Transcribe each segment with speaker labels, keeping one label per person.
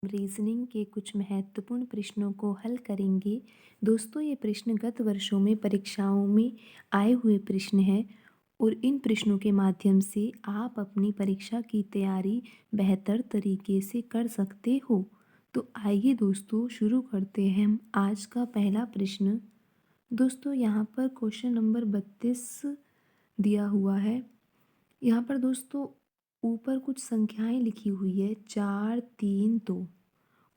Speaker 1: Reasoning के कुछ महत्वपूर्ण प्रश्नों को हल करेंगे। दोस्तों, ये प्रश्न गत वर्षों में परीक्षाओं में आए हुए प्रश्न हैं और इन प्रश्नों के माध्यम से आप अपनी परीक्षा की तैयारी बेहतर तरीके से कर सकते हो। तो आइए दोस्तों, शुरू करते हैं हम आज का पहला प्रश्न। दोस्तों, यहाँ पर क्वेश्चन नंबर 32 दिया हुआ है। यहाँ पर दोस्तों ऊपर कुछ संख्याएं लिखी हुई है 4, 3, 2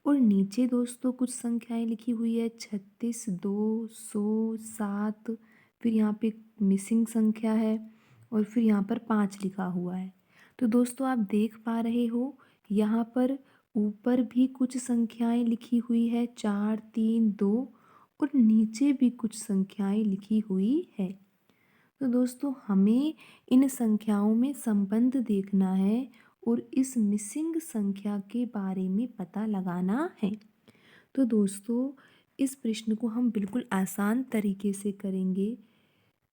Speaker 1: और नीचे दोस्तों कुछ संख्याएं लिखी हुई है 36, 2, 100, 7। फिर यहाँ पे मिसिंग संख्या है और फिर यहाँ पर 5 लिखा हुआ है। तो दोस्तों आप देख पा रहे हो यहाँ पर ऊपर भी कुछ संख्याएं लिखी हुई है 4, 3, 2 और नीचे भी कुछ संख्याएं लिखी हुई है। तो दोस्तों हमें इन संख्याओं में संबंध देखना है और इस मिसिंग संख्या के बारे में पता लगाना है। तो दोस्तों इस प्रश्न को हम बिल्कुल आसान तरीके से करेंगे।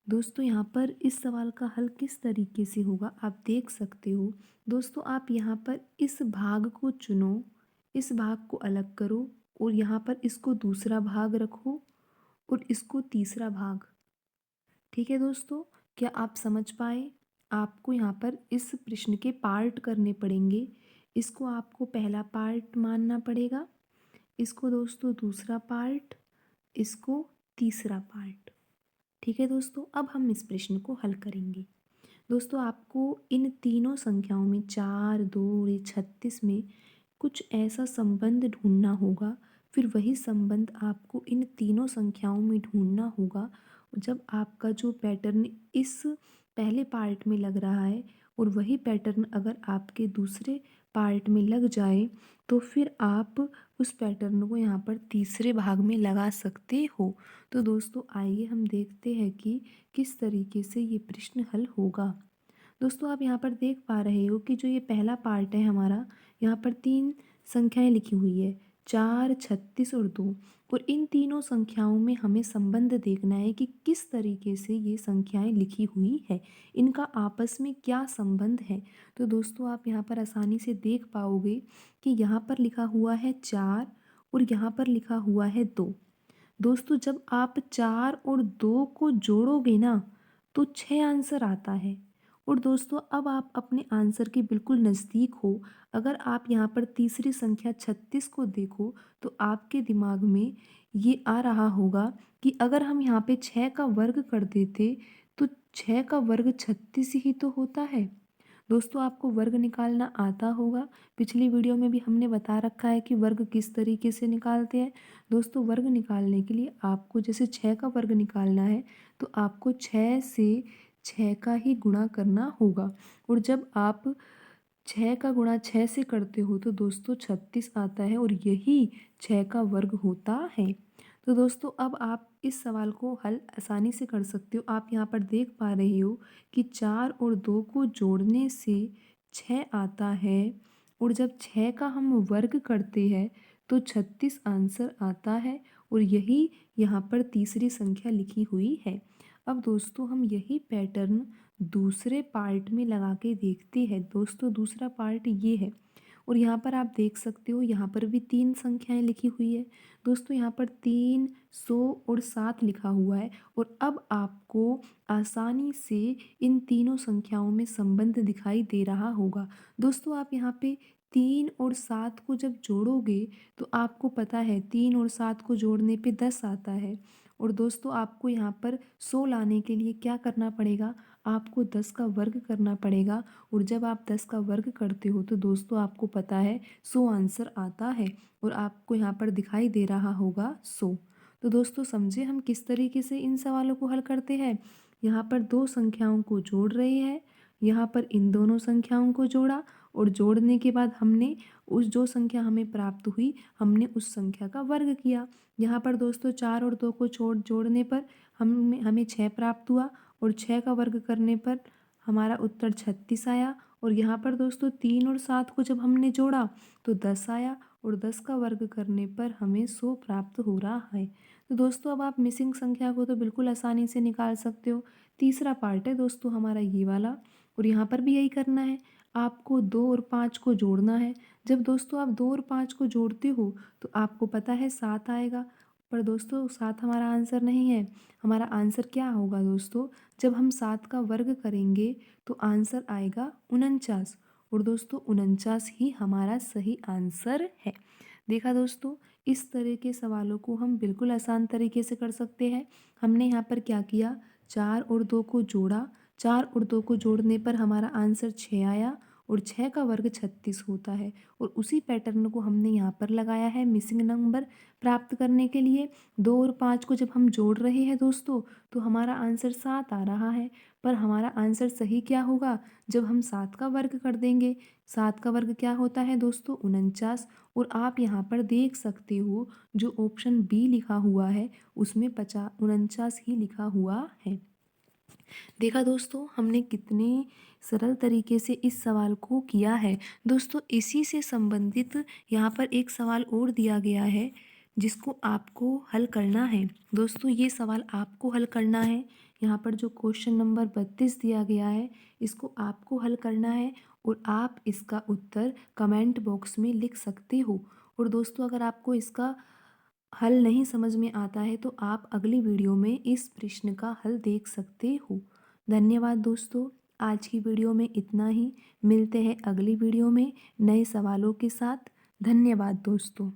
Speaker 1: दोस्तों यहाँ पर इस सवाल का हल किस तरीके से होगा आप देख सकते हो। दोस्तों आप यहाँ पर इस भाग को चुनो, इस भाग को अलग करो और यहाँ पर इसको दूसरा भाग रखो और इसको तीसरा भाग। ठीक है दोस्तों, क्या आप समझ पाए? आपको यहाँ पर इस प्रश्न के पार्ट करने पड़ेंगे। इसको आपको पहला पार्ट मानना पड़ेगा, इसको दोस्तों दूसरा पार्ट, इसको तीसरा पार्ट। ठीक है दोस्तों, अब हम इस प्रश्न को हल करेंगे। दोस्तों आपको इन तीनों संख्याओं में 4, 2 और 36 में कुछ ऐसा संबंध ढूंढना होगा। फिर वही संबंध आपको इन तीनों संख्याओं में ढूंढना होगा। जब आपका जो पैटर्न इस पहले पार्ट में लग रहा है और वही पैटर्न अगर आपके दूसरे पार्ट में लग जाए तो फिर आप उस पैटर्न को यहाँ पर तीसरे भाग में लगा सकते हो। तो दोस्तों आइए हम देखते हैं कि किस तरीके से ये प्रश्न हल होगा। दोस्तों आप यहाँ पर देख पा रहे हो कि जो ये पहला पार्ट है हमारा, यहाँ पर 3 संख्याएं लिखी हुई है 4, 36 और 2 और इन तीनों संख्याओं में हमें संबंध देखना है कि किस तरीके से ये संख्याएं लिखी हुई है, इनका आपस में क्या संबंध है। तो दोस्तों आप यहाँ पर आसानी से देख पाओगे कि यहाँ पर लिखा हुआ है 4 और यहाँ पर लिखा हुआ है 2। दोस्तों जब आप 4 और 2 को जोड़ोगे ना तो 6 आंसर आता है। और दोस्तों अब आप अपने आंसर के बिल्कुल नज़दीक हो। अगर आप यहाँ पर तीसरी संख्या 36 को देखो तो आपके दिमाग में ये आ रहा होगा कि अगर हम यहाँ पे 6 का वर्ग कर देते तो 6 का वर्ग 36 ही तो होता है। दोस्तों आपको वर्ग निकालना आता होगा, पिछली वीडियो में भी हमने बता रखा है कि वर्ग किस तरीके से निकालते हैं। दोस्तों वर्ग निकालने के लिए आपको जैसे 6 का वर्ग निकालना है तो आपको 6 से 6 का ही गुणा करना होगा और जब आप 6 का गुणा 6 से करते हो तो दोस्तों 36 आता है और यही 6 का वर्ग होता है। तो दोस्तों अब आप इस सवाल को हल आसानी से कर सकते हो। आप यहाँ पर देख पा रहे हो कि 4 और 2 को जोड़ने से 6 आता है और जब 6 का हम वर्ग करते हैं तो 36 आंसर आता है और यही यहाँ पर तीसरी संख्या लिखी हुई है। अब दोस्तों हम यही पैटर्न दूसरे पार्ट में लगा के देखते हैं। दोस्तों दूसरा पार्ट ये है और यहाँ पर आप देख सकते हो यहाँ पर भी 3 संख्याएं लिखी हुई है। दोस्तों यहाँ पर 3, 100 और 7 लिखा हुआ है और अब आपको आसानी से इन तीनों संख्याओं में संबंध दिखाई दे रहा होगा। दोस्तों आप यहाँ पे 3 और 7 को जब जोड़ोगे तो आपको पता है 3 और 7 को जोड़ने पे 10 आता है और दोस्तों आपको यहाँ पर 100 लाने के लिए क्या करना पड़ेगा, आपको 10 का वर्ग करना पड़ेगा और जब आप 10 का वर्ग करते हो तो दोस्तों आपको पता है 100 आंसर आता है और आपको यहाँ पर दिखाई दे रहा होगा 100। तो दोस्तों समझे हम किस तरीके से इन सवालों को हल करते हैं। यहाँ पर दो संख्याओं को जोड़ रहे हैं, यहाँ पर इन दोनों संख्याओं को जोड़ा और जोड़ने के बाद हमने उस जो संख्या हमें प्राप्त हुई हमने उस संख्या का वर्ग किया। यहाँ पर दोस्तों 4 और 2 को जोड़ने पर हमें 6 प्राप्त हुआ और 6 का वर्ग करने पर हमारा उत्तर 36 आया और यहाँ पर दोस्तों 3 और 7 को जब हमने जोड़ा तो 10 आया और 10 का वर्ग करने पर हमें 100 प्राप्त हो रहा है। तो दोस्तों अब आप मिसिंग संख्या को तो बिल्कुल आसानी से निकाल सकते हो। तीसरा पार्ट है दोस्तों हमारा ये वाला और यहाँ पर भी यही करना है, आपको 2 और 5 को जोड़ना है। जब दोस्तों आप 2 और 5 को जोड़ते हो तो आपको पता है 7 आएगा, पर दोस्तों 7 हमारा आंसर नहीं है। हमारा आंसर क्या होगा दोस्तों? जब हम 7 का वर्ग करेंगे तो आंसर आएगा 49, और दोस्तों 49 ही हमारा सही आंसर है। देखा दोस्तों, इस तरह के सवालों को हम बिल्कुल आसान तरीके से कर सकते हैं। हमने यहाँ पर क्या किया, 4 और 2 को जोड़ा, 4 और 2 को जोड़ने पर हमारा आंसर 6 आया, और 6 का वर्ग 36 होता है। और उसी पैटर्न को हमने यहाँ पर लगाया है मिसिंग नंबर प्राप्त करने के लिए। 2 और 5 को जब हम जोड़ रहे हैं दोस्तों, तो हमारा आंसर 7 आ रहा है, पर हमारा आंसर सही क्या होगा? जब हम 7 का वर्ग कर देंगे। 7 का वर्ग क्या होता है दोस्तों? 49। और आप यहाँ पर देख सकते हो जो ऑप्शन बी लिखा हुआ है उसमें 49 ही लिखा हुआ है। देखा दोस्तों, हमने कितने सरल तरीके से इस सवाल को किया है। दोस्तों, इसी से संबंधित यहाँ पर एक सवाल और दिया गया है जिसको आपको हल करना है। दोस्तों, ये सवाल आपको हल करना है। यहाँ पर जो क्वेश्चन नंबर 32 दिया गया है, इसको आपको हल करना है, और आप इसका उत्तर कमेंट बॉक्स में लिख सकते हो। और दोस्तों, अगर आपको इसका हल नहीं समझ में आता है तो आप अगली वीडियो में इस प्रश्न का हल देख सकते हो। धन्यवाद दोस्तों, आज की वीडियो में इतना ही। मिलते हैं अगली वीडियो में नए सवालों के साथ। धन्यवाद दोस्तों।